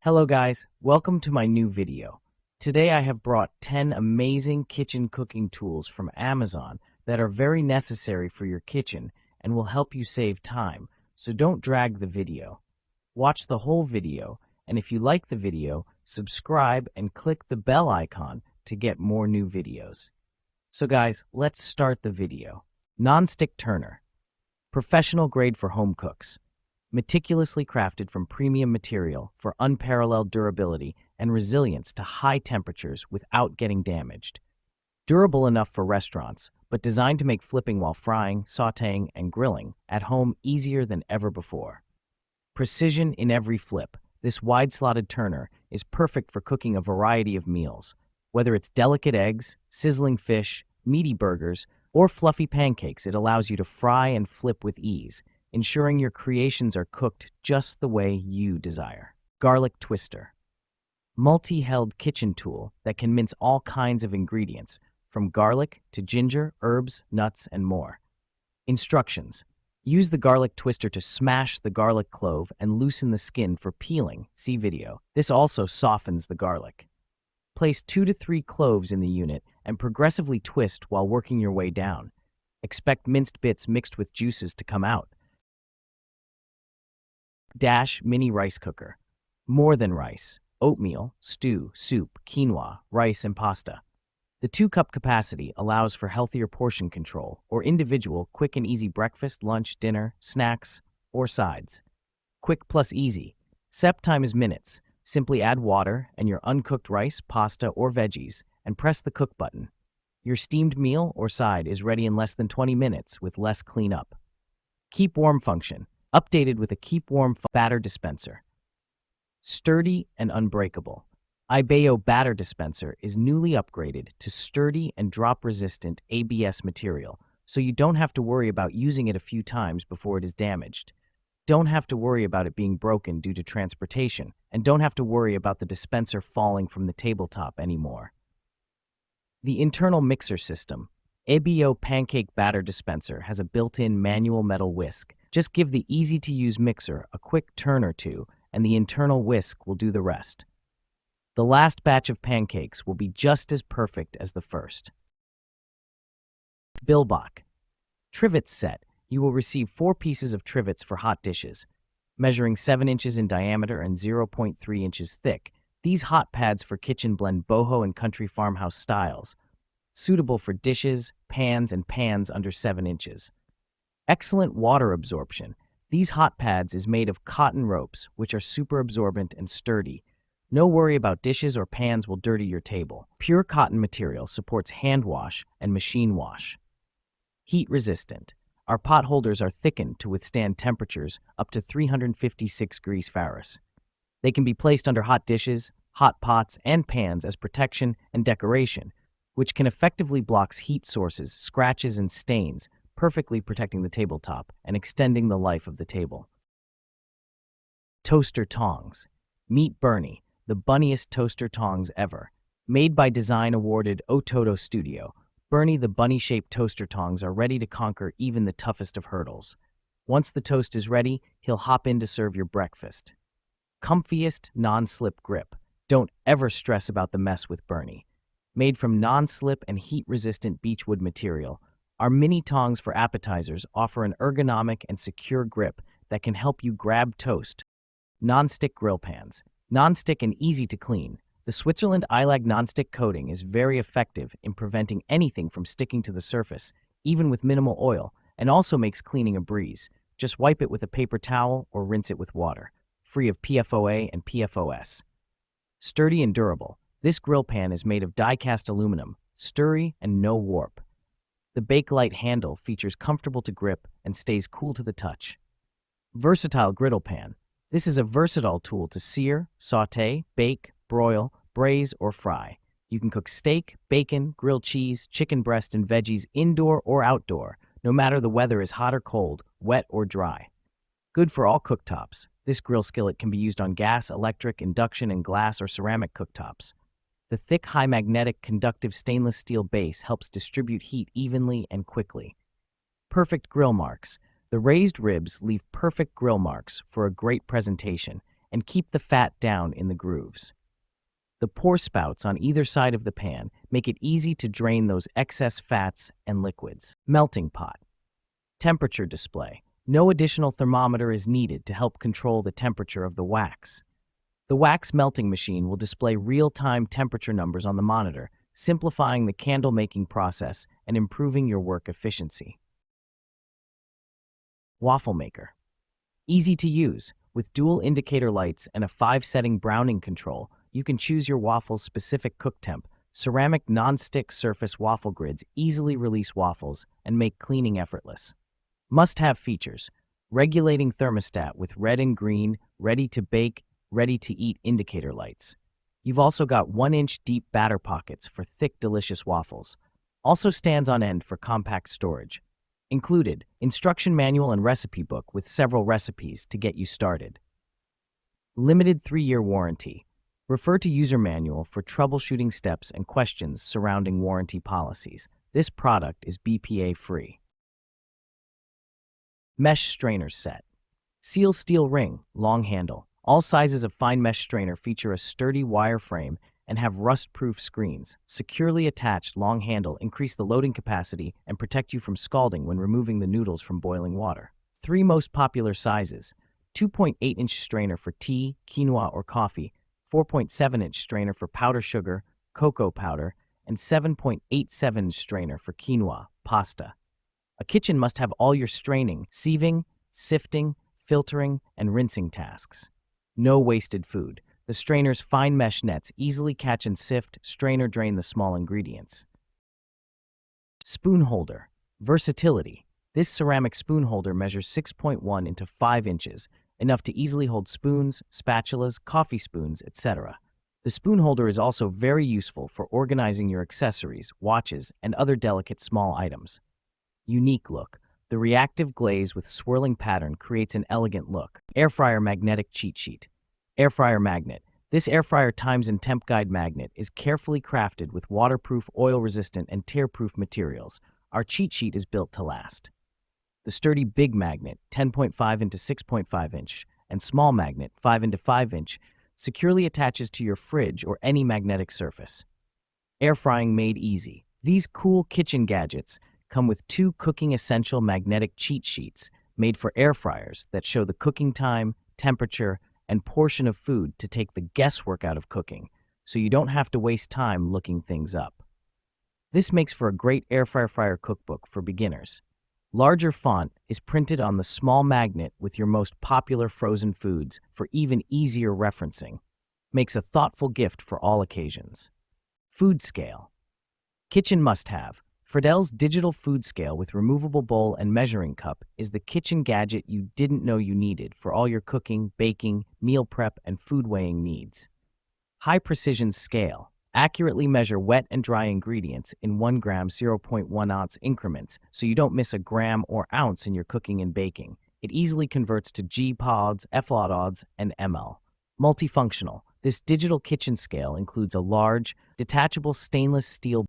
Hello guys, welcome to my new video. Today I have brought 10 amazing kitchen cooking tools from Amazon that are very necessary for your kitchen and will help you save time, so don't drag the video. Watch the whole video, and if you like the video, subscribe and click the bell icon to get more new videos. So guys, let's start the video. Non-stick turner. Professional grade for home cooks. Meticulously crafted from premium material for unparalleled durability and resilience to high temperatures without getting damaged. Durable enough for restaurants, but designed to make flipping while frying, sautéing, and grilling at home easier than ever before. Precision in every flip, this wide-slotted turner is perfect for cooking a variety of meals. Whether it's delicate eggs, sizzling fish, meaty burgers, or fluffy pancakes, it allows you to fry and flip with ease, ensuring your creations are cooked just the way you desire. Garlic twister. Multi-held kitchen tool that can mince all kinds of ingredients, from garlic to ginger, herbs, nuts, and more. Instructions. Use the garlic twister to smash the garlic clove and loosen the skin for peeling. See video. This also softens the garlic. Place 2 to 3 cloves in the unit and progressively twist while working your way down. Expect minced bits mixed with juices to come out. Dash mini rice cooker. More than rice. Oatmeal, stew, soup, quinoa, rice, and pasta. The 2-cup capacity allows for healthier portion control or individual quick and easy breakfast, lunch, dinner, snacks, or sides. Quick plus easy. Setup time is minutes. Simply add water and your uncooked rice, pasta, or veggies and press the cook button. Your steamed meal or side is ready in less than 20 minutes with less cleanup. Keep warm function. Updated with a keep warm batter dispenser. Sturdy and unbreakable. Ibeo batter dispenser is newly upgraded to sturdy and drop-resistant ABS material, so you don't have to worry about using it a few times before it is damaged. Don't have to worry about it being broken due to transportation, and don't have to worry about the dispenser falling from the tabletop anymore. The internal mixer system. Ibeo pancake batter dispenser has a built-in manual metal whisk. Just give the easy-to-use mixer a quick turn or two, and the internal whisk will do the rest. The last batch of pancakes will be just as perfect as the first. Bilbach. Trivet set. You will receive 4 pieces of trivets for hot dishes. Measuring 7 inches in diameter and 0.3 inches thick, these hot pads for kitchen blend boho and country farmhouse styles. Suitable for dishes, pans, and pans under 7 inches. Excellent water absorption. These hot pads is made of cotton ropes, which are super absorbent and sturdy. No worry about dishes or pans will dirty your table. Pure cotton material supports hand wash and machine wash. Heat resistant. Our pot holders are thickened to withstand temperatures up to 356 degrees Fahrenheit. They can be placed under hot dishes, hot pots, and pans as protection and decoration, which can effectively block heat sources, scratches, and stains, perfectly protecting the tabletop and extending the life of the table. Toaster tongs. Meet Bernie, the bunniest toaster tongs ever. Made by design-awarded Ototo Studio, Bernie the bunny-shaped toaster tongs are ready to conquer even the toughest of hurdles. Once the toast is ready, he'll hop in to serve your breakfast. Comfiest non-slip grip. Don't ever stress about the mess with Bernie. Made from non-slip and heat-resistant beechwood material, our mini tongs for appetizers offer an ergonomic and secure grip that can help you grab toast. Non-stick grill pans. Non-stick and easy to clean. The Switzerland Ilag non-stick coating is very effective in preventing anything from sticking to the surface, even with minimal oil, and also makes cleaning a breeze. Just wipe it with a paper towel or rinse it with water, free of PFOA and PFOS. Sturdy and durable. This grill pan is made of die-cast aluminum, sturdy and no warp. The Bakelite handle features comfortable to grip and stays cool to the touch. Versatile griddle pan. This is a versatile tool to sear, sauté, bake, broil, braise, or fry. You can cook steak, bacon, grilled cheese, chicken breast, and veggies indoor or outdoor, no matter the weather is hot or cold, wet or dry. Good for all cooktops. This grill skillet can be used on gas, electric, induction, and glass or ceramic cooktops. The thick, high magnetic, conductive stainless steel base helps distribute heat evenly and quickly. Perfect grill marks. The raised ribs leave perfect grill marks for a great presentation, and keep the fat down in the grooves. The pour spouts on either side of the pan make it easy to drain those excess fats and liquids. Melting pot. Temperature display. No additional thermometer is needed to help control the temperature of the wax. The wax melting machine will display real-time temperature numbers on the monitor, simplifying the candle making process and improving your work efficiency. Waffle maker. Easy to use. With dual indicator lights and a 5-setting browning control, you can choose your waffle's specific cook temp. Ceramic non-stick surface waffle grids easily release waffles and make cleaning effortless. Must-have features: regulating thermostat with red and green, ready-to-bake, ready-to-eat indicator lights. You've also got 1-inch deep batter pockets for thick, delicious waffles. Also stands on end for compact storage. Included, instruction manual and recipe book with several recipes to get you started. Limited 3-year warranty. Refer to user manual for troubleshooting steps and questions surrounding warranty policies. This product is BPA-free. Mesh strainer set. Seal steel ring, long handle. All sizes of fine mesh strainer feature a sturdy wire frame and have rust-proof screens. Securely attached long handle increase the loading capacity and protect you from scalding when removing the noodles from boiling water. 3 most popular sizes: 2.8-inch strainer for tea, quinoa, or coffee, 4.7-inch strainer for powder sugar, cocoa powder, and 7.87-inch strainer for quinoa, pasta. A kitchen must have all your straining, sieving, sifting, filtering, and rinsing tasks. No wasted food. The strainer's fine mesh nets easily catch and sift, strain or drain the small ingredients. Spoon holder. Versatility. This ceramic spoon holder measures 6.1 into 5 inches, enough to easily hold spoons, spatulas, coffee spoons, etc. The spoon holder is also very useful for organizing your accessories, watches, and other delicate small items. Unique look. The reactive glaze with swirling pattern creates an elegant look. Air fryer magnetic cheat sheet. Air fryer magnet. This air fryer times and temp guide magnet is carefully crafted with waterproof, oil-resistant, and tear-proof materials. Our cheat sheet is built to last. The sturdy big magnet, 10.5 into 6.5 inch, and small magnet, 5 into 5 inch, securely attaches to your fridge or any magnetic surface. Air frying made easy. These cool kitchen gadgets come with 2 cooking essential magnetic cheat sheets made for air fryers that show the cooking time, temperature, and portion of food to take the guesswork out of cooking, so you don't have to waste time looking things up. This makes for a great air fryer cookbook for beginners. Larger font is printed on the small magnet with your most popular frozen foods for even easier referencing. Makes a thoughtful gift for all occasions. Food scale. Kitchen must-have. Friedel's digital food scale with removable bowl and measuring cup is the kitchen gadget you didn't know you needed for all your cooking, baking, meal prep, and food weighing needs. High precision scale. Accurately measure wet and dry ingredients in 1 gram 0.1 ounce increments so you don't miss a gram or ounce in your cooking and baking. It easily converts to G-pods, F-ods, and ml. Multifunctional. This digital kitchen scale includes a large, detachable stainless steel